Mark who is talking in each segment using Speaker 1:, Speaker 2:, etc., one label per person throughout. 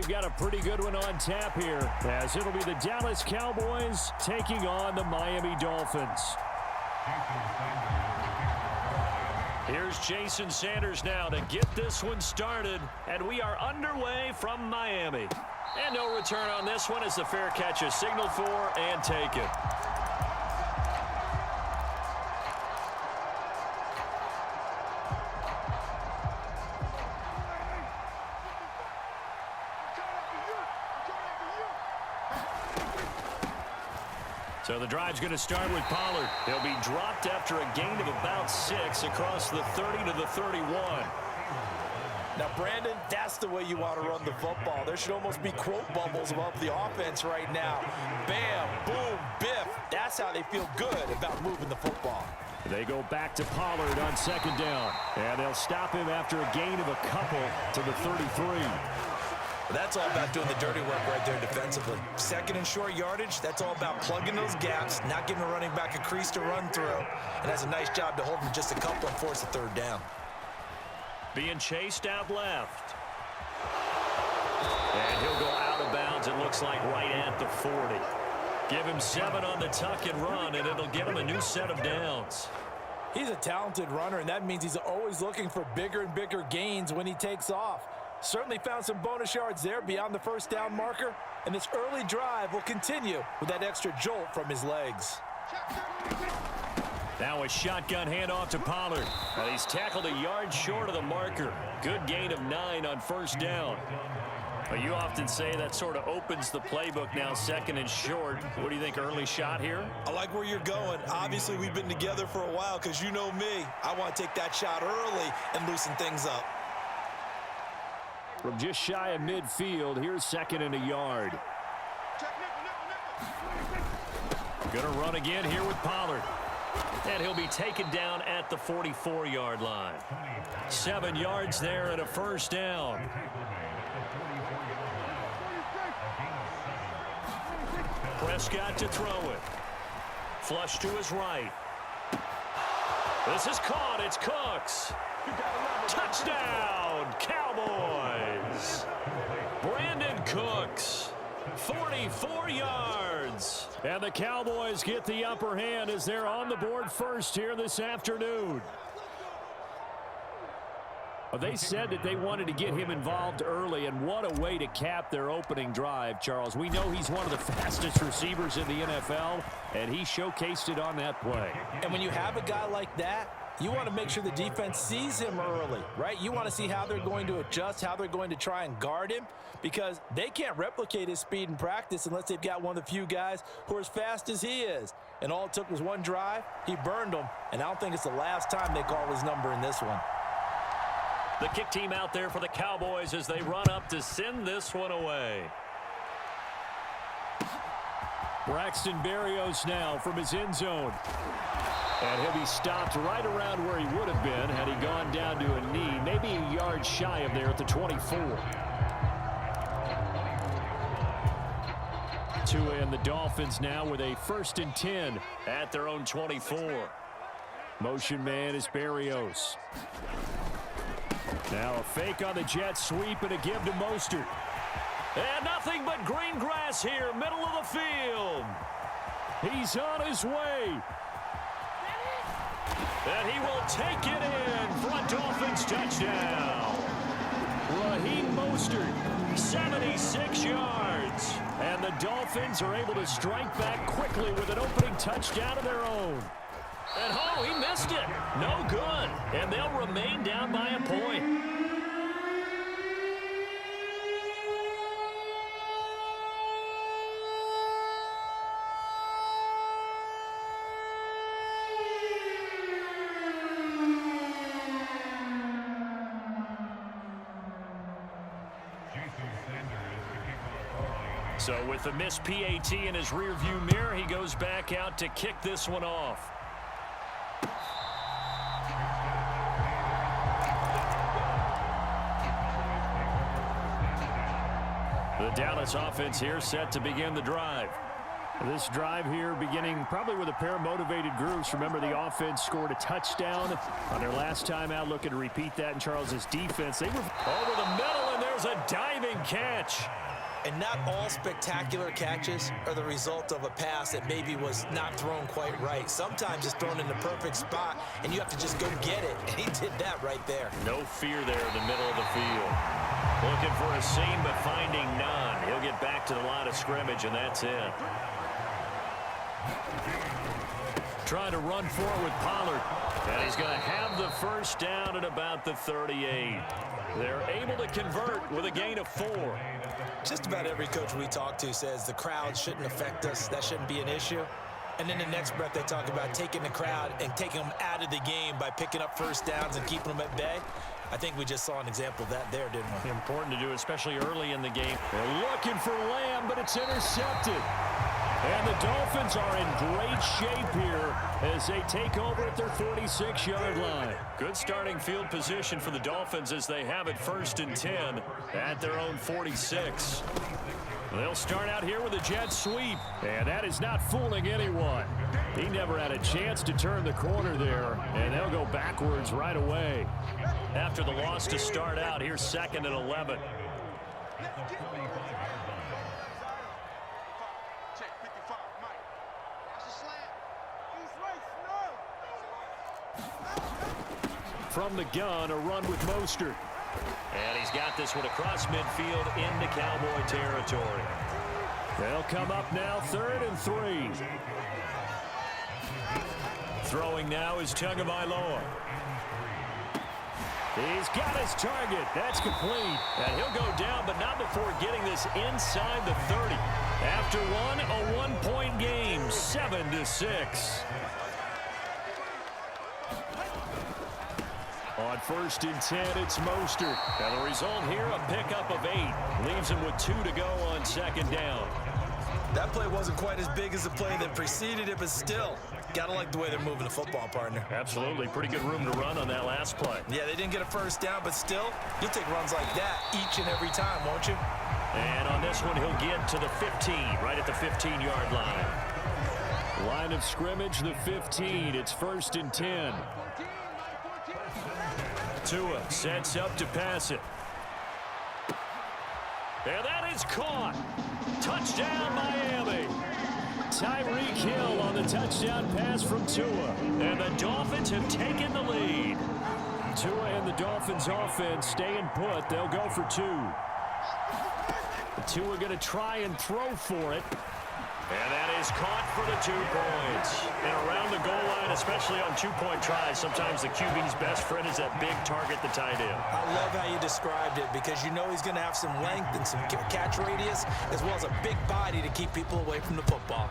Speaker 1: we've got a pretty good one on tap here, as it'll be the Dallas Cowboys taking on the Miami Dolphins. Here's Jason Sanders now to get this one started, and we are underway from Miami. And no return on this one as the fair catch is signaled for and taken. So the drive's going to start with Pollard. He'll be dropped after a gain of about 6 across the 30 to the 31.
Speaker 2: Now, Brandon, that's the way you want to run the football. There should almost be quote bubbles above the offense right now. Bam, boom, biff. That's how they feel good about moving the football.
Speaker 1: They go back to Pollard on second down. And they'll stop him after a gain of a couple to the 33.
Speaker 2: That's all about doing the dirty work right there defensively. Second and short yardage, that's all about plugging those gaps, not giving a running back a crease to run through. And that's a nice job to hold him just a couple and force a third down.
Speaker 1: Being chased out left. And he'll go out of bounds, it looks like right at the 40. Give him 7 on the tuck and run, and it'll get him a new set of downs.
Speaker 2: He's a talented runner, and that means he's always looking for bigger and bigger gains when he takes off. Certainly found some bonus yards there beyond the first down marker, and this early drive will continue with that extra jolt from his legs.
Speaker 1: Now a shotgun handoff to Pollard. And he's tackled a yard short of the marker. Good gain of 9 on first down. But you often say that sort of opens the playbook now, second and short. What do you think, early shot here?
Speaker 2: I like where you're going. Obviously, we've been together for a while because you know me. I want to take that shot early and loosen things up.
Speaker 1: From just shy of midfield, here's second and a yard. Gonna run again here with Pollard. And he'll be taken down at the 44-yard line. 7 yards there and a first down. Prescott to throw it. Flush to his right. This is caught. It's Cooks. Touchdown, Cowboys. Brandon Cooks, 44 yards. And the Cowboys get the upper hand as they're on the board first here this afternoon. Well, they said that they wanted to get him involved early, and what a way to cap their opening drive, Charles. We know he's one of the fastest receivers in the NFL, and he showcased it on that play.
Speaker 2: And when you have a guy like that, you want to make sure the defense sees him early, right? You want to see how they're going to adjust, how they're going to try and guard him, because they can't replicate his speed in practice unless they've got one of the few guys who are as fast as he is. And all it took was one drive. He burned them, and I don't think it's the last time they call his number in this one.
Speaker 1: The kick team out there for the Cowboys as they run up to send this one away. Braxton Berrios now from his end zone. And he'll be stopped right around where he would have been had he gone down to a knee, maybe a yard shy of there at the 24. Tua and the Dolphins now with a 1st and 10 at their own 24. Motion man is Berrios. Now a fake on the jet sweep and a give to Mostert. And nothing but green grass here, middle of the field. He's on his way. And he will take it in for a Dolphins touchdown. Raheem Mostert, 76 yards. And the Dolphins are able to strike back quickly with an opening touchdown of their own. And oh, he missed it. No good. And they'll remain down by a point. So with the missed PAT in his rearview mirror, he goes back out to kick this one off. The Dallas offense here set to begin the drive. This drive here beginning probably with a pair of motivated groups. Remember, the offense scored a touchdown on their last time out, looking to repeat that in Charles's defense. They were over the middle, and there's a diving catch.
Speaker 2: And not all spectacular catches are the result of a pass that maybe was not thrown quite right. Sometimes it's thrown in the perfect spot, and you have to just go get it. And he did that right there.
Speaker 1: No fear there in the middle of the field. Looking for a seam, but finding none. He'll get back to the line of scrimmage, and that's it. Trying to run forward with Pollard. And he's going to have the first down at about the 38. They're able to convert with a gain of 4.
Speaker 2: Just about every coach we talk to says the crowd shouldn't affect us. That shouldn't be an issue. And then the next breath they talk about taking the crowd and taking them out of the game by picking up first downs and keeping them at bay. I think we just saw an example of that there, didn't we?
Speaker 1: Important to do, especially early in the game. They're looking for Lamb, but it's intercepted. And the Dolphins are in great shape here as they take over at their 46-yard line. Good starting field position for the Dolphins as they have it 1st and 10 at their own 46. They'll start out here with a jet sweep, and that is not fooling anyone. He never had a chance to turn the corner there, and they'll go backwards right away. After the loss to start out, here's 2nd and 11. From the gun, a run with Mostert. And he's got this one across midfield into Cowboy territory. They'll come up now 3rd and 3. Throwing now is Tagovailoa. He's got his target. That's complete. And he'll go down, but not before getting this inside the 30. After one, a one-point game, 7-6. On 1st and 10, it's Mostert. And the result here, a pickup of 8. Leaves him with 2 to go on 2nd down.
Speaker 2: That play wasn't quite as big as the play that preceded it, but still, got to like the way they're moving the football, partner.
Speaker 1: Absolutely. Pretty good room to run on that last play.
Speaker 2: Yeah, they didn't get a first down, but still, you'll take runs like that each and every time, won't you?
Speaker 1: And on this one, he'll get to the 15, right at the 15-yard line. Line of scrimmage, the 15. It's 1st and 10. Tua sets up to pass it. And that is caught. Touchdown, Miami. Tyreek Hill on the touchdown pass from Tua. And the Dolphins have taken the lead. Tua and the Dolphins offense staying put. They'll go for 2. Tua going to try and throw for it. And that is caught for the 2 points. And around the goal line, especially on 2-point tries, sometimes the QB's best friend is that big target, the tight end.
Speaker 2: I love how you described it because you know he's going to have some length and some catch radius as well as a big body to keep people away from the football.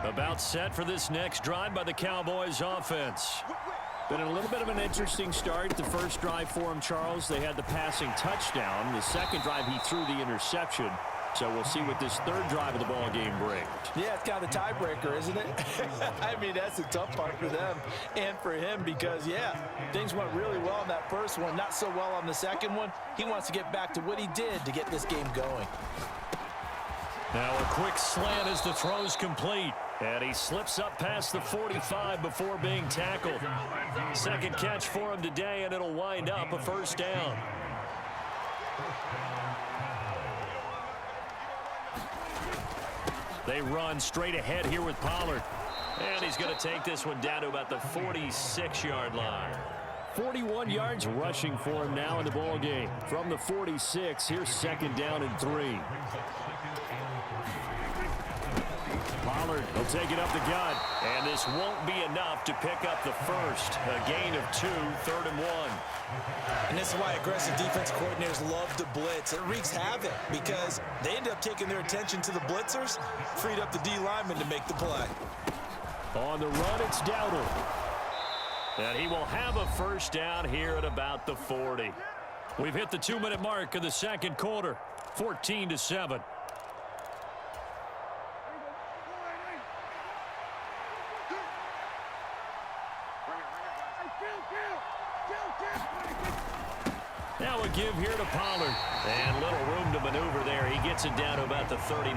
Speaker 1: About set for this next drive by the Cowboys offense. Been a little bit of an interesting start. The first drive for him, Charles, they had the passing touchdown. The second drive, he threw the interception. So we'll see what this third drive of the ball game brings.
Speaker 2: Yeah, it's kind of the tiebreaker, isn't it? I mean, that's the tough part for them and for him because, yeah, things went really well in that first one, not so well on the second one. He wants to get back to what he did to get this game going.
Speaker 1: Now a quick slant as the throw's complete. And he slips up past the 45 before being tackled. Second catch for him today, and it'll wind up a first down. They run straight ahead here with Pollard. And he's going to take this one down to about the 46-yard line. 41 yards rushing for him now in the ball game. From the 46, here's 2nd down and 3. Pollard will take it up the gut, and this won't be enough to pick up the first. A gain of 2, 3rd and 1.
Speaker 2: And this is why aggressive defense coordinators love to blitz. It wreaks havoc because they end up taking their attention to the blitzers, freed up the D lineman to make the play.
Speaker 1: On the run, it's Dowdle. And he will have a first down here at about the 40. We've hit the 2-minute mark of the second quarter. 14-7. Now a give here to Pollard. And little room to maneuver there. He gets it down to about the 39.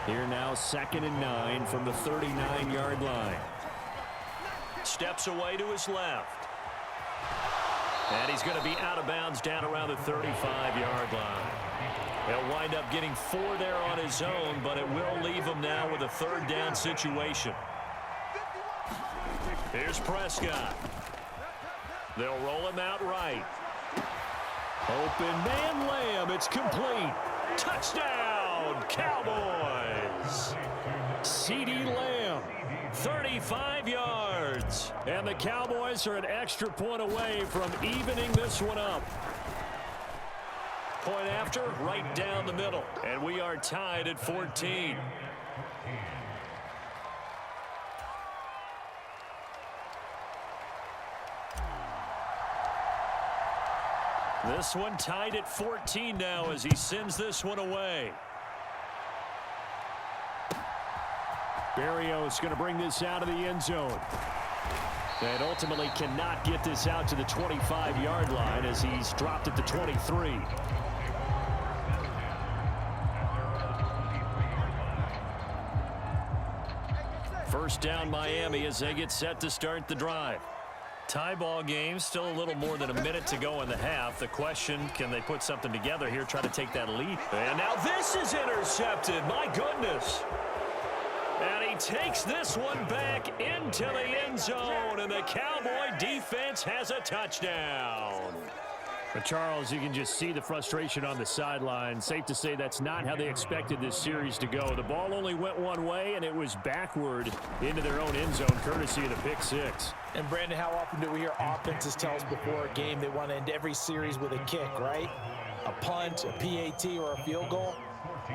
Speaker 1: Here now 2nd and 9 from the 39-yard line. Steps away to his left. And he's going to be out of bounds down around the 35-yard line. He'll wind up getting 4 there on his own, but it will leave him now with a 3rd down situation. Here's Prescott. They'll roll him out right. Open man Lamb. It's complete. Touchdown, Cowboys. CeeDee Lamb, 35 yards. And the Cowboys are an extra point away from evening this one up. Point after, right down the middle. And we are tied at 14. This one tied at 14 now as he sends this one away. Berrios going to bring this out of the end zone. And ultimately cannot get this out to the 25-yard line as he's dropped at the 23. First down Miami as they get set to start the drive. Tie ball game, still a little more than a minute to go in the half. The question, can they put something together here, try to take that lead? And now this is intercepted. My goodness. And he takes this one back into the end zone, and the Cowboy defense has a touchdown. But Charles, you can just see the frustration on the sideline. Safe to say that's not how they expected this series to go. The ball only went one way, and it was backward into their own end zone, courtesy of the pick six.
Speaker 2: And, Brandon, how often do we hear offenses tell us before a game they want to end every series with a kick, right? A punt, a PAT, or a field goal.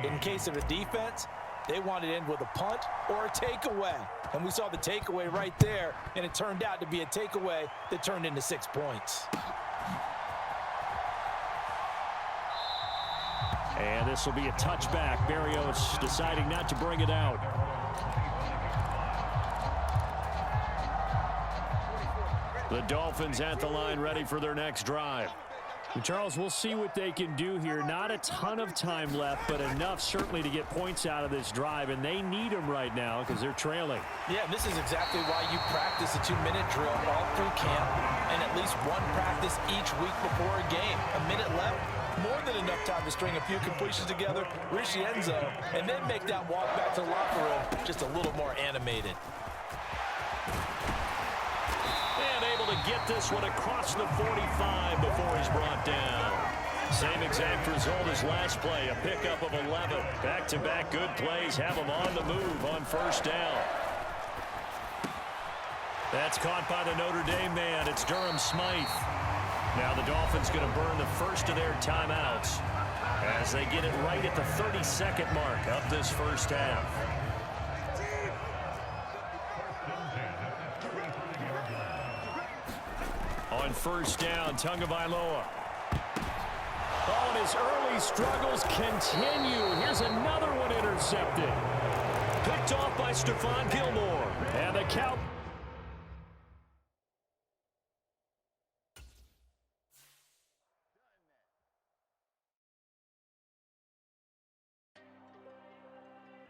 Speaker 2: In case of a defense, they want to end with a punt or a takeaway. And we saw the takeaway right there, and it turned out to be a takeaway that turned into 6 points.
Speaker 1: And this will be a touchback. Berrios deciding not to bring it out. The Dolphins at the line ready for their next drive. And Charles, we'll see what they can do here. Not a ton of time left, but enough certainly to get points out of this drive, and they need them right now because they're trailing.
Speaker 2: Yeah, this is exactly why you practice a 2-minute drill all through camp and at least one practice each week before a game. A minute left, more than enough time to string a few completions together, reach the end zone, and then make that walk back to the locker room just a little more animated.
Speaker 1: And able to get this one across the 45 before he's brought down. Same exact result as last play, a pickup of 11. Back-to-back good plays have him on the move on first down. That's caught by the Notre Dame man. It's Durham Smythe. Now the Dolphins going to burn the first of their timeouts as they get it right at the 32nd mark of this first half. On first down, Tagovailoa. Oh, and his early struggles continue. Here's another one intercepted. Picked off by Stephon Gilmore. And the Cowboys